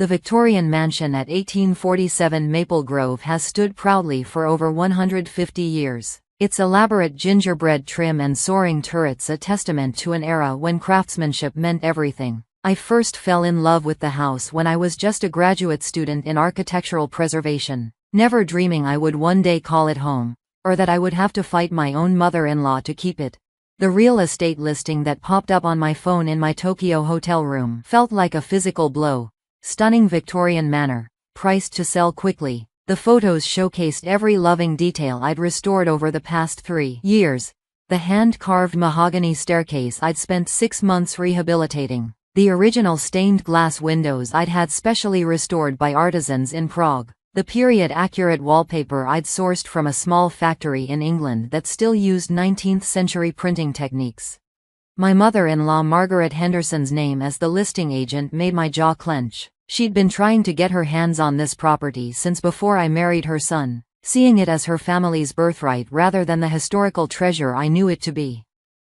The Victorian mansion at 1847 Maple Grove has stood proudly for over 150 years. Its elaborate gingerbread trim and soaring turrets a testament to an era when craftsmanship meant everything. I first fell in love with the house when I was just a graduate student in architectural preservation, never dreaming I would one day call it home, or that I would have to fight my own mother-in-law to keep it. The real estate listing that popped up on my phone in my Tokyo hotel room felt like a physical blow. Stunning Victorian manor, priced to sell quickly. The photos showcased every loving detail I'd restored over the past 3 years. The hand-carved mahogany staircase I'd spent 6 months rehabilitating. The original stained glass windows I'd had specially restored by artisans in Prague. The period-accurate wallpaper I'd sourced from a small factory in England that still used 19th-century printing techniques. My mother-in-law Margaret Henderson's name as the listing agent made my jaw clench. She'd been trying to get her hands on this property since before I married her son, seeing it as her family's birthright rather than the historical treasure I knew it to be.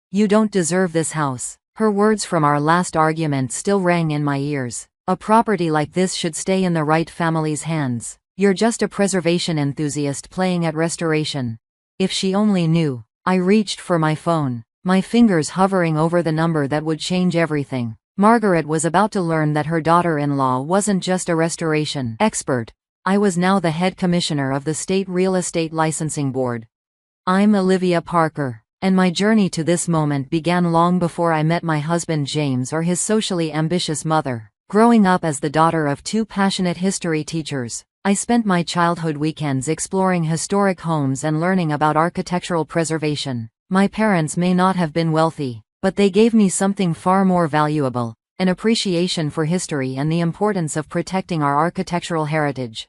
"You don't deserve this house." Her words from our last argument still rang in my ears. "A property like this should stay in the right family's hands. You're just a preservation enthusiast playing at restoration." If she only knew. I reached for my phone, my fingers hovering over the number that would change everything. Margaret was about to learn that her daughter-in-law wasn't just a restoration expert. I was now the head commissioner of the State Real Estate Licensing Board. I'm Olivia Parker, and my journey to this moment began long before I met my husband James or his socially ambitious mother. Growing up as the daughter of 2 passionate history teachers, I spent my childhood weekends exploring historic homes and learning about architectural preservation. My parents may not have been wealthy, but they gave me something far more valuable, an appreciation for history and the importance of protecting our architectural heritage.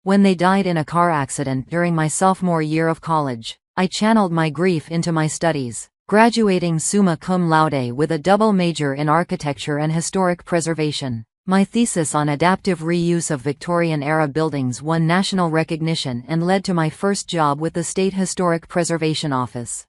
When they died in a car accident during my sophomore year of college, I channeled my grief into my studies, graduating summa cum laude with a double major in architecture and historic preservation. My thesis on adaptive reuse of Victorian-era buildings won national recognition and led to my first job with the State Historic Preservation Office.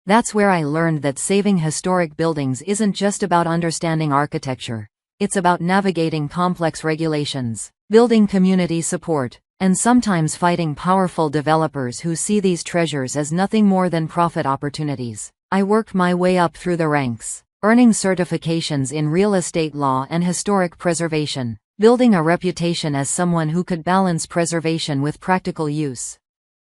That's where I learned that saving historic buildings isn't just about understanding architecture. It's about navigating complex regulations, building community support, and sometimes fighting powerful developers who see these treasures as nothing more than profit opportunities. I worked my way up through the ranks, earning certifications in real estate law and historic preservation, building a reputation as someone who could balance preservation with practical use.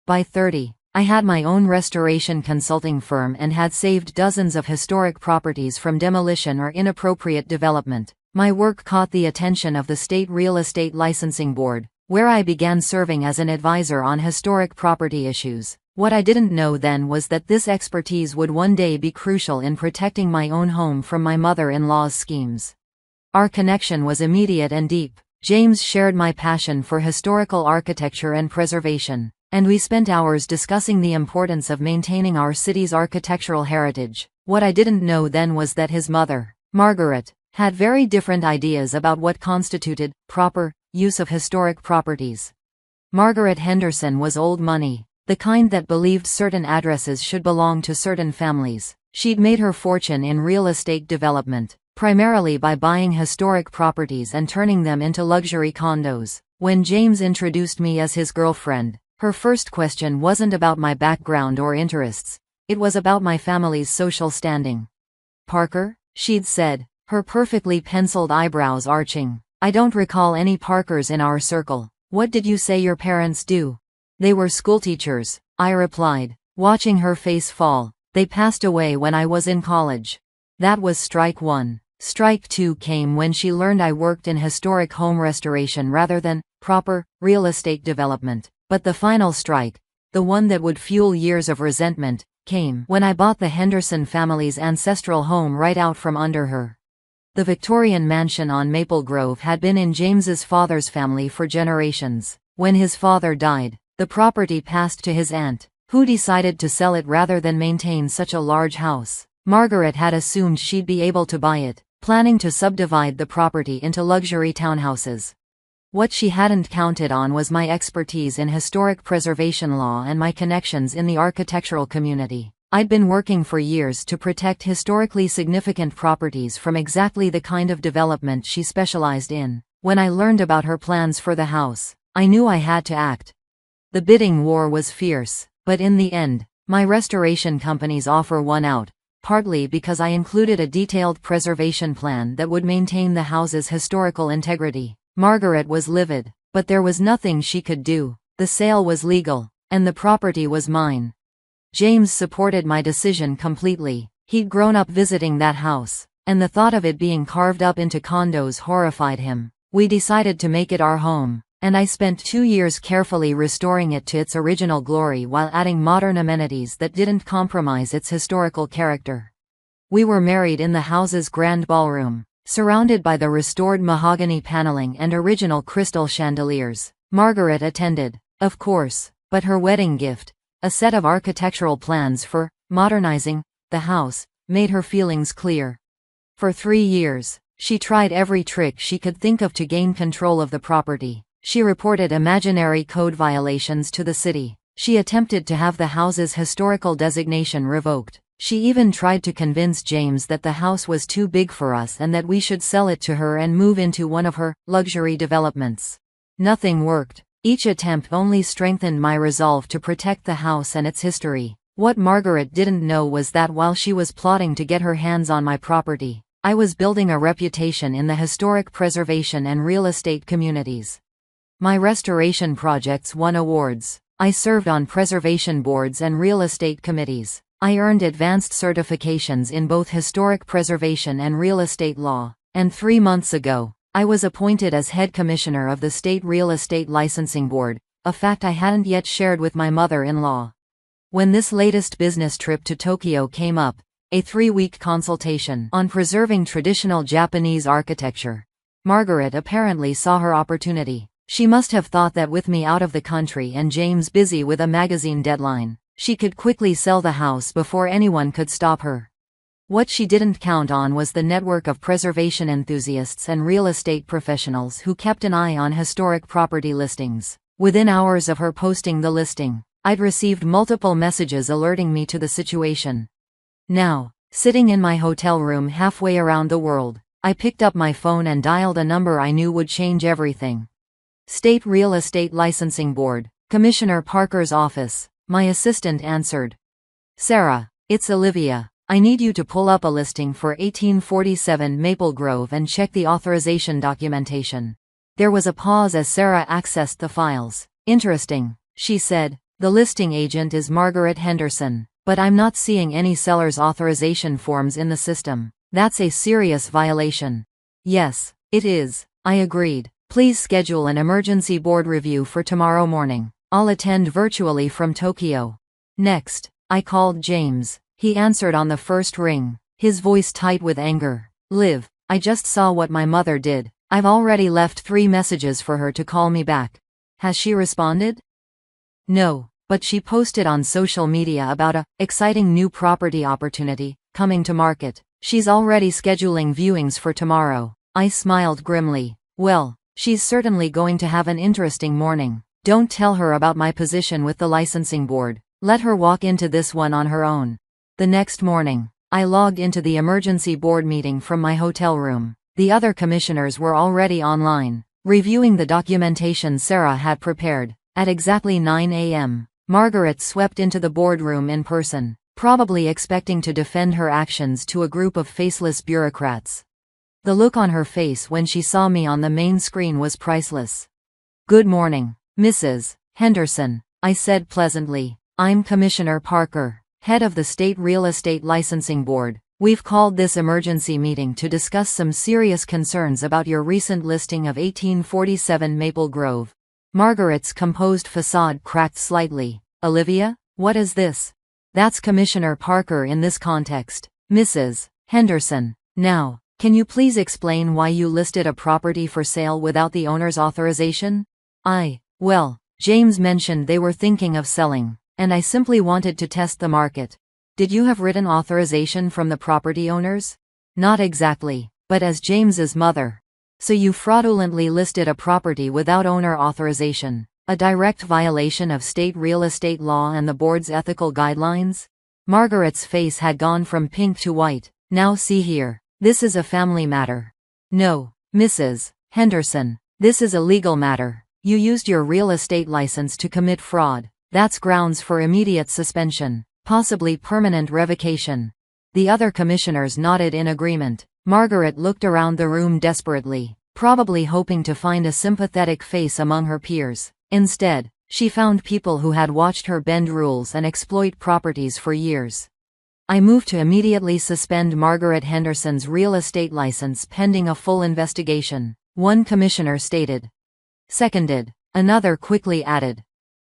By 30, I had my own restoration consulting firm and had saved dozens of historic properties from demolition or inappropriate development. My work caught the attention of the State Real Estate Licensing Board, where I began serving as an advisor on historic property issues. What I didn't know then was that this expertise would one day be crucial in protecting my own home from my mother-in-law's schemes. Our connection was immediate and deep. James shared my passion for historical architecture and preservation, and we spent hours discussing the importance of maintaining our city's architectural heritage. What I didn't know then was that his mother, Margaret, had very different ideas about what constituted proper use of historic properties. Margaret Henderson was old money, the kind that believed certain addresses should belong to certain families. She'd made her fortune in real estate development, primarily by buying historic properties and turning them into luxury condos. When James introduced me as his girlfriend, her first question wasn't about my background or interests. It was about my family's social standing. "Parker?" she'd said, her perfectly penciled eyebrows arching. "I don't recall any Parkers in our circle. What did you say your parents do?" "They were schoolteachers," I replied, watching her face fall. "They passed away when I was in college." That was strike one. Strike two came when she learned I worked in historic home restoration rather than proper real estate development. But the final strike, the one that would fuel years of resentment, came when I bought the Henderson family's ancestral home right out from under her. The Victorian mansion on Maple Grove had been in James's father's family for generations. When his father died, the property passed to his aunt, who decided to sell it rather than maintain such a large house. Margaret had assumed she'd be able to buy it, planning to subdivide the property into luxury townhouses. What she hadn't counted on was my expertise in historic preservation law and my connections in the architectural community. I'd been working for years to protect historically significant properties from exactly the kind of development she specialized in. When I learned about her plans for the house, I knew I had to act. The bidding war was fierce, but in the end, my restoration companies offer won out, partly because I included a detailed preservation plan that would maintain the house's historical integrity. Margaret was livid, but there was nothing she could do. The sale was legal, and the property was mine. James supported my decision completely. He'd grown up visiting that house, and the thought of it being carved up into condos horrified him. We decided to make it our home, and I spent 2 years carefully restoring it to its original glory while adding modern amenities that didn't compromise its historical character. We were married in the house's grand ballroom, surrounded by the restored mahogany paneling and original crystal chandeliers. Margaret attended, of course, but her wedding gift, a set of architectural plans for modernizing the house, made her feelings clear. For 3 years, she tried every trick she could think of to gain control of the property. She reported imaginary code violations to the city. She attempted to have the house's historical designation revoked. She even tried to convince James that the house was too big for us and that we should sell it to her and move into one of her luxury developments. Nothing worked. Each attempt only strengthened my resolve to protect the house and its history. What Margaret didn't know was that while she was plotting to get her hands on my property, I was building a reputation in the historic preservation and real estate communities. My restoration projects won awards. I served on preservation boards and real estate committees. I earned advanced certifications in both historic preservation and real estate law. And 3 months ago, I was appointed as head commissioner of the State Real Estate Licensing Board, a fact I hadn't yet shared with my mother-in-law. When this latest business trip to Tokyo came up, a 3-week consultation on preserving traditional Japanese architecture, Margaret apparently saw her opportunity. She must have thought that with me out of the country and James busy with a magazine deadline, she could quickly sell the house before anyone could stop her. What she didn't count on was the network of preservation enthusiasts and real estate professionals who kept an eye on historic property listings. Within hours of her posting the listing, I'd received multiple messages alerting me to the situation. Now, sitting in my hotel room halfway around the world, I picked up my phone and dialed a number I knew would change everything. State Real Estate Licensing Board, Commissioner Parker's office. My assistant answered. "Sarah, it's Olivia. I need you to pull up a listing for 1847 Maple Grove and check the authorization documentation." There was a pause as Sarah accessed the files. "Interesting," she said. "The listing agent is Margaret Henderson, but I'm not seeing any seller's authorization forms in the system. That's a serious violation." "Yes, it is," I agreed. "Please schedule an emergency board review for tomorrow morning. I'll attend virtually from Tokyo." Next, I called James. He answered on the first ring, his voice tight with anger. "Liv, I just saw what my mother did. I've already left 3 messages for her to call me back. Has she responded?" "No, but she posted on social media about a exciting new property opportunity coming to market. She's already scheduling viewings for tomorrow." I smiled grimly. "Well, she's certainly going to have an interesting morning. Don't tell her about my position with the licensing board. Let her walk into this one on her own." The next morning, I logged into the emergency board meeting from my hotel room. The other commissioners were already online, reviewing the documentation Sarah had prepared. At exactly 9 a.m., Margaret swept into the boardroom in person, probably expecting to defend her actions to a group of faceless bureaucrats. The look on her face when she saw me on the main screen was priceless. "Good morning, Mrs. Henderson," I said pleasantly. "I'm Commissioner Parker, head of the State Real Estate Licensing Board. We've called this emergency meeting to discuss some serious concerns about your recent listing of 1847 Maple Grove." Margaret's composed facade cracked slightly. "Olivia, what is this?" "That's Commissioner Parker in this context, Mrs. Henderson. Now, can you please explain why you listed a property for sale without the owner's authorization?" Well, James mentioned they were thinking of selling, and I simply wanted to test the market." "Did you have written authorization from the property owners?" "Not exactly, but as James's mother." "So you fraudulently listed a property without owner authorization, a direct violation of state real estate law and the board's ethical guidelines?" Margaret's face had gone from pink to white. "Now see here, this is a family matter." "No, Mrs. Henderson, this is a legal matter. You used your real estate license to commit fraud. That's grounds for immediate suspension, possibly permanent revocation. The other commissioners nodded in agreement. Margaret looked around the room desperately, probably hoping to find a sympathetic face among her peers. Instead, she found people who had watched her bend rules and exploit properties for years. I moved to immediately suspend Margaret Henderson's real estate license pending a full investigation, one commissioner stated. Seconded. Another quickly added.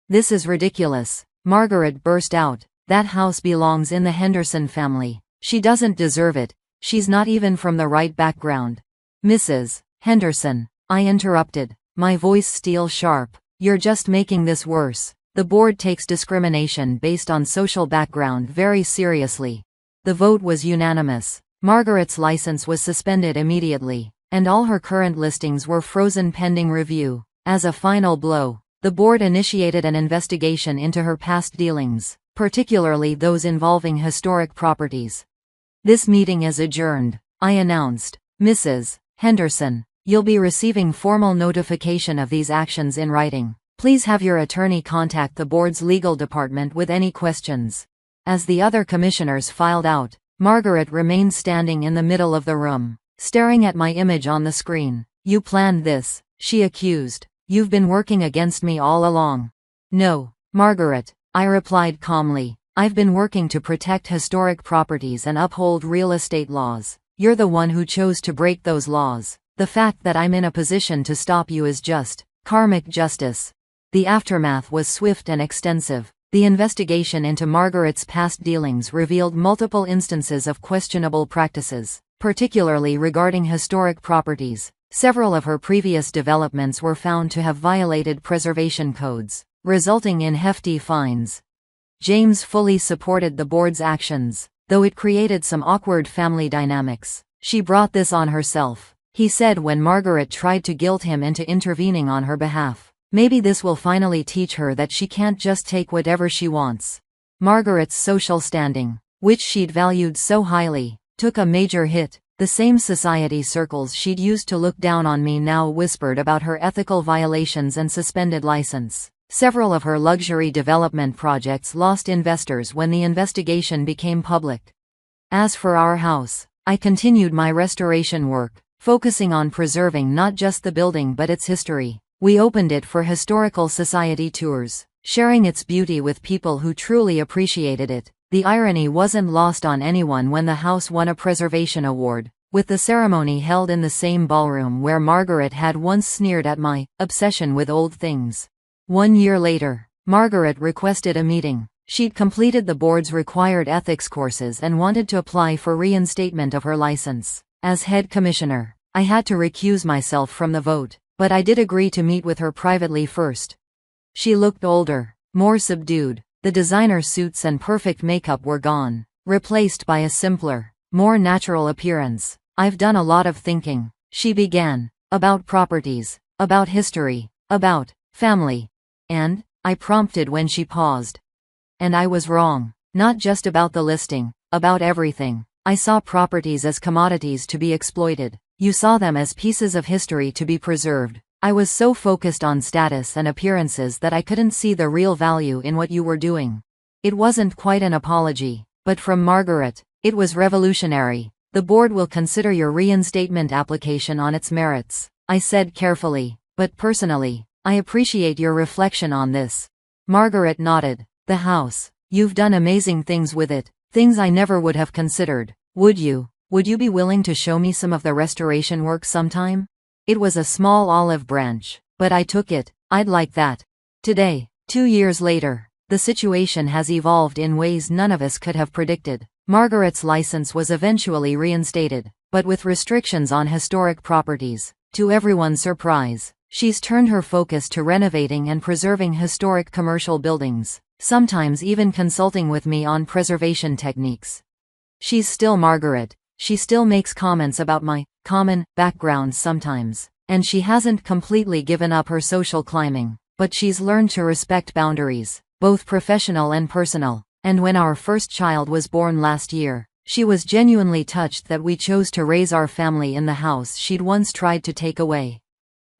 This is ridiculous. Margaret burst out. That house belongs in the Henderson family. She doesn't deserve it. She's not even from the right background. Mrs. Henderson, I interrupted, my voice steel sharp. You're just making this worse. The board takes discrimination based on social background very seriously. The vote was unanimous. Margaret's license was suspended immediately, and all her current listings were frozen pending review. As a final blow, the board initiated an investigation into her past dealings, particularly those involving historic properties. This meeting is adjourned, I announced. Mrs. Henderson, you'll be receiving formal notification of these actions in writing. Please have your attorney contact the board's legal department with any questions. As the other commissioners filed out, Margaret remained standing in the middle of the room, staring at my image on the screen. You planned this, she accused. You've been working against me all along. No, Margaret, I replied calmly. I've been working to protect historic properties and uphold real estate laws. You're the one who chose to break those laws. The fact that I'm in a position to stop you is just karmic justice. The aftermath was swift and extensive. The investigation into Margaret's past dealings revealed multiple instances of questionable practices, particularly regarding historic properties. Several of her previous developments were found to have violated preservation codes, resulting in hefty fines. James fully supported the board's actions, though it created some awkward family dynamics. She brought this on herself, he said when Margaret tried to guilt him into intervening on her behalf. Maybe this will finally teach her that she can't just take whatever she wants. Margaret's social standing, which she'd valued so highly, took a major hit. The same society circles she'd used to look down on me now whispered about her ethical violations and suspended license. Several of her luxury development projects lost investors when the investigation became public. As for our house, I continued my restoration work, focusing on preserving not just the building but its history. We opened it for historical society tours, sharing its beauty with people who truly appreciated it. The irony wasn't lost on anyone when the house won a preservation award, with the ceremony held in the same ballroom where Margaret had once sneered at my obsession with old things. 1 year later, Margaret requested a meeting. She'd completed the board's required ethics courses and wanted to apply for reinstatement of her license. As head commissioner, I had to recuse myself from the vote, but I did agree to meet with her privately first. She looked older, more subdued. The designer suits and perfect makeup were gone, replaced by a simpler, more natural appearance. I've done a lot of thinking, she began, about properties, about history, about family. And, I prompted when she paused. And I was wrong, not just about the listing, about everything. I saw properties as commodities to be exploited. You saw them as pieces of history to be preserved. I was so focused on status and appearances that I couldn't see the real value in what you were doing. It wasn't quite an apology, but from Margaret, it was revolutionary. The board will consider your reinstatement application on its merits, I said carefully, but personally, I appreciate your reflection on this. Margaret nodded. The house, you've done amazing things with it, things I never would have considered. Would you be willing to show me some of the restoration work sometime? It was a small olive branch, but I took it. I'd like that. Today, 2 years later, the situation has evolved in ways none of us could have predicted. Margaret's license was eventually reinstated, but with restrictions on historic properties. To everyone's surprise, she's turned her focus to renovating and preserving historic commercial buildings, sometimes even consulting with me on preservation techniques. She's still Margaret. She still makes comments about my common background sometimes, and she hasn't completely given up her social climbing, but she's learned to respect boundaries, both professional and personal. And when our first child was born last year, she was genuinely touched that we chose to raise our family in the house she'd once tried to take away.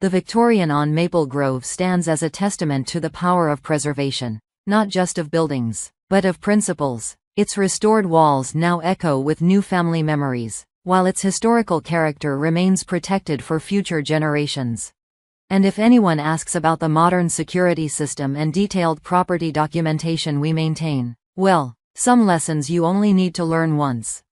The Victorian on Maple Grove stands as a testament to the power of preservation, not just of buildings, but of principles. Its restored walls now echo with new family memories, while its historical character remains protected for future generations. And if anyone asks about the modern security system and detailed property documentation we maintain, well, some lessons you only need to learn once.